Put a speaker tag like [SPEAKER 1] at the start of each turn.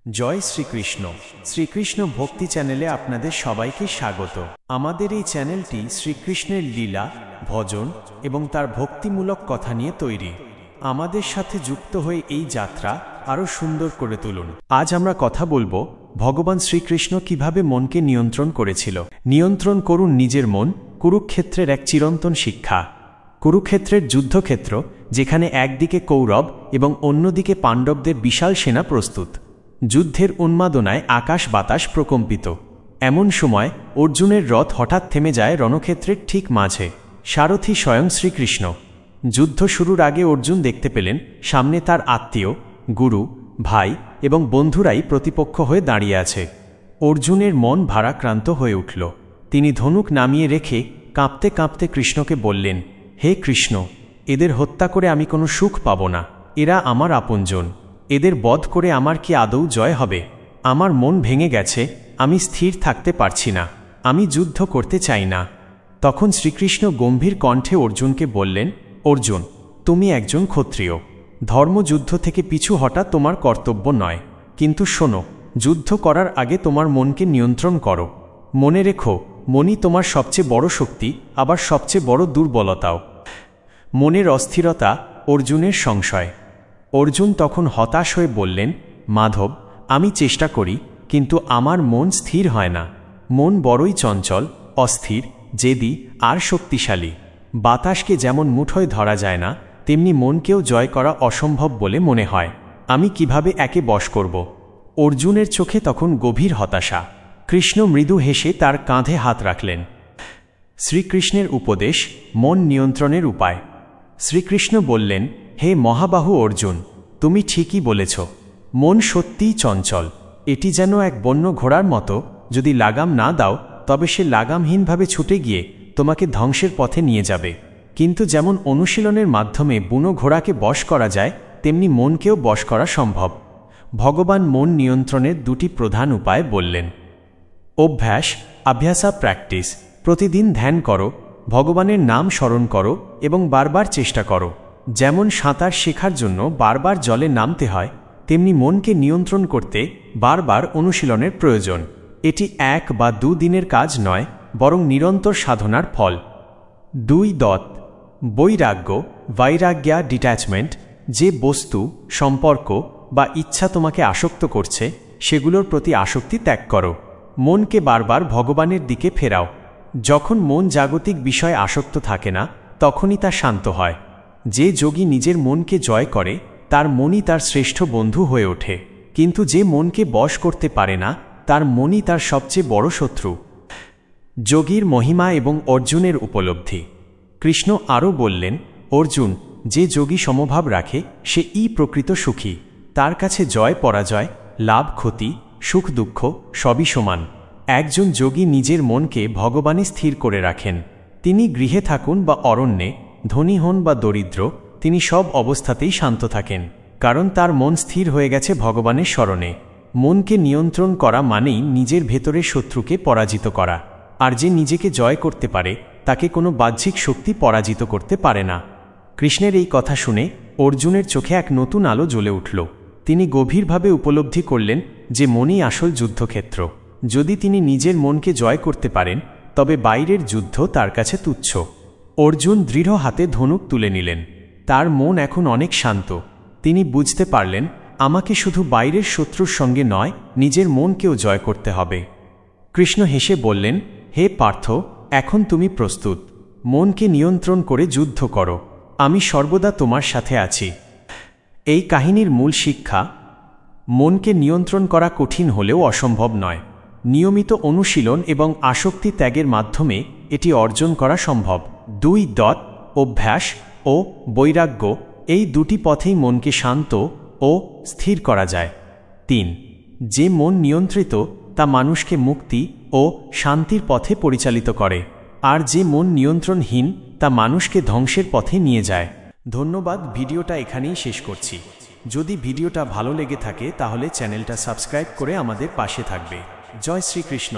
[SPEAKER 1] জয় শ্রীকৃষ্ণ। শ্রীকৃষ্ণ ভক্তি চ্যানেলে আপনাদের সবাইকে স্বাগত। আমাদের এই চ্যানেলটি শ্রীকৃষ্ণের লীলা, ভজন এবং তার ভক্তিমূলক কথা নিয়ে তৈরি। আমাদের সাথে যুক্ত হয়ে এই যাত্রা আরও সুন্দর করে তুলুন। আজ আমরা কথা বলবো ভগবান শ্রীকৃষ্ণ কিভাবে মনকে নিয়ন্ত্রণ করেছিল। নিয়ন্ত্রণ করুন নিজের মন, কুরুক্ষেত্রের এক চিরন্তন শিক্ষা। কুরুক্ষেত্রের যুদ্ধক্ষেত্র, যেখানে একদিকে কৌরব এবং অন্যদিকে পাণ্ডবদের বিশাল সেনা প্রস্তুত। যুদ্ধের উন্মাদনায় আকাশ বাতাস প্রকম্পিত। এমন সময় অর্জুনের রথ হঠাৎ থেমে যায় রণক্ষেত্রের ঠিক মাঝে। সারথি স্বয়ং শ্রীকৃষ্ণ। যুদ্ধ শুরুর আগে অর্জুন দেখতে পেলেন সামনে তার আত্মীয়, গুরু, ভাই এবং বন্ধুরাই প্রতিপক্ষ হয়ে দাঁড়িয়ে আছে। অর্জুনের মন ভারাক্রান্ত হয়ে উঠল। তিনি ধনুক নামিয়ে রেখে কাঁপতে কাঁপতে কৃষ্ণকে বললেন, হে কৃষ্ণ, এদের হত্যা করে আমি কোনো সুখ পাব না। এরা আমার আপনজন। এদের বধ করে আমার কি আদৌ জয় হবে? আমার মন ভেঙে গেছে, আমি স্থির থাকতে পারছি না, আমি যুদ্ধ করতে চাই না। তখন শ্রীকৃষ্ণ গম্ভীর কণ্ঠে অর্জুনকে বললেন, অর্জুন, তুমি একজন ক্ষত্রিয়। ধর্মযুদ্ধ থেকে পিছু হটা তোমার কর্তব্য নয়। কিন্তু শোনো, যুদ্ধ করার আগে তোমার মনকে নিয়ন্ত্রণ করো। মনে রেখো, মনই তোমার সবচেয়ে বড় শক্তি, আবার সবচেয়ে বড় দুর্বলতাও। মনের অস্থিরতা, অর্জুনের সংশয়। অর্জুন তখন হতাশ হয়ে বললেন, মাধব, আমি চেষ্টা করি, কিন্তু আমার মন স্থির হয় না। মন বড়ই চঞ্চল, অস্থির, জেদি আর শক্তিশালী। বাতাসকে যেমন মুঠোয় ধরা যায় না, তেমনি মনকেও জয় করা অসম্ভব বলে মনে হয়। আমি কিভাবে একে বশ করব? অর্জুনের চোখে তখন গভীর হতাশা। কৃষ্ণ মৃদু হেসে তার কাঁধে হাত রাখলেন। শ্রীকৃষ্ণের উপদেশ, মন নিয়ন্ত্রণের উপায়। শ্রীকৃষ্ণ বললেন, হে মহাবাহু অর্জুন, তুমি ঠিকই বলেছ। মন সত্যিই চঞ্চল। এটি যেন এক বন্য ঘোড়ার মতো, যদি লাগাম না দাও তবে সে লাগামহীনভাবে ছুটে গিয়ে তোমাকে ধ্বংসের পথে নিয়ে যাবে। কিন্তু যেমন অনুশীলনের মাধ্যমে বুনো ঘোড়াকে বশ করা যায়, তেমনি মনকেও বশ করা সম্ভব। ভগবান মন নিয়ন্ত্রণের দুটি প্রধান উপায় বললেন। অভ্যাস, অভ্যাসা প্র্যাকটিস। প্রতিদিন ধ্যান করো, ভগবানের নাম স্মরণ করো এবং বারবার চেষ্টা করো। যেমন সাঁতার শেখার জন্য বারবার জলে নামতে হয়, তেমনি মনকে নিয়ন্ত্রণ করতে বারবার অনুশীলনের প্রয়োজন। এটি 1 বা 2 দিনের কাজ নয়, বরং নিরন্তর সাধনার ফল। 2. বৈরাগ্য, বৈরাগ্যা ডিট্যাচমেন্ট। যে বস্তু, সম্পর্ক বা ইচ্ছা তোমাকে আসক্ত করছে, সেগুলোর প্রতি আসক্তি ত্যাগ করো। মনকে বারবার ভগবানের দিকে ফেরাও। যখন মন জাগতিক বিষয়ে আসক্ত থাকে না, তখনই তা শান্ত হয়। যে যোগী নিজের মনকে জয় করে, তার মনই তার শ্রেষ্ঠ বন্ধু হয়ে ওঠে। কিন্তু যে মনকে বশ করতে পারে না, তার মনই তার সবচেয়ে বড় শত্রু। যোগীর মহিমা এবং অর্জুনের উপলব্ধি। কৃষ্ণ আরও বললেন, অর্জুন, যে যোগী সমভাব রাখে, সে প্রকৃত সুখী। তার কাছে জয় পরাজয়, লাভ ক্ষতি, সুখ দুঃখ সবই সমান। একজন যোগী নিজের মনকে ভগবানে স্থির করে রাখেন। তিনি গৃহে থাকুন বা অরণ্যে, ধনী হন বা দরিদ্র, তিনি সব অবস্থাতেই শান্ত থাকেন, কারণ তার মন স্থির হয়ে গেছে ভগবানের স্মরণে। মনকে নিয়ন্ত্রণ করা মানেই নিজের ভেতরের শত্রুকে পরাজিত করা। আর যে নিজেকে জয় করতে পারে, তাকে কোনো বাহ্যিক শক্তি পরাজিত করতে পারে না। কৃষ্ণের এই কথা শুনে অর্জুনের চোখে এক নতুন আলো জ্বলে উঠল। তিনি গভীরভাবে উপলব্ধি করলেন যে মনই আসল যুদ্ধক্ষেত্র। যদি তিনি নিজের মনকে জয় করতে পারেন, তবে বাইরের যুদ্ধ তার কাছে তুচ্ছ। অর্জুন দৃঢ় হাতে ধনুক তুলে নিলেন। তার মন এখন অনেক শান্ত। তিনি বুঝতে পারলেন, আমাকে শুধু বাইরের শত্রুর সঙ্গে নয়, নিজের মনকেও জয় করতে হবে। কৃষ্ণ হেসে বললেন, হে পার্থ, এখন তুমি প্রস্তুত। মনকে নিয়ন্ত্রণ করে যুদ্ধ করো। আমি সর্বদা তোমার সাথে আছি। এই কাহিনীর মূল শিক্ষা, মনকে নিয়ন্ত্রণ করা কঠিন হলেও অসম্ভব নয়। নিয়মিত অনুশীলন এবং আসক্তি ত্যাগের মাধ্যমে এটি অর্জন করা সম্ভব। 2. অভ্যাস ও বৈরাগ্য। এই দুটি পথেই মনকে শান্ত ও স্থির করা যায়। 3. যে মন নিয়ন্ত্রিত, তা মানুষকে মুক্তি ও শান্তির পথে পরিচালিত করে। আর যে মন নিয়ন্ত্রণহীন, তা মানুষকে ধ্বংসের পথে নিয়ে যায়। ধন্যবাদ। ভিডিওটা এখানেই শেষ করছি। যদি ভিডিওটা ভালো লেগে থাকে, তাহলে চ্যানেলটা সাবস্ক্রাইব করে আমাদের পাশে থাকবে। জয় শ্রীকৃষ্ণ।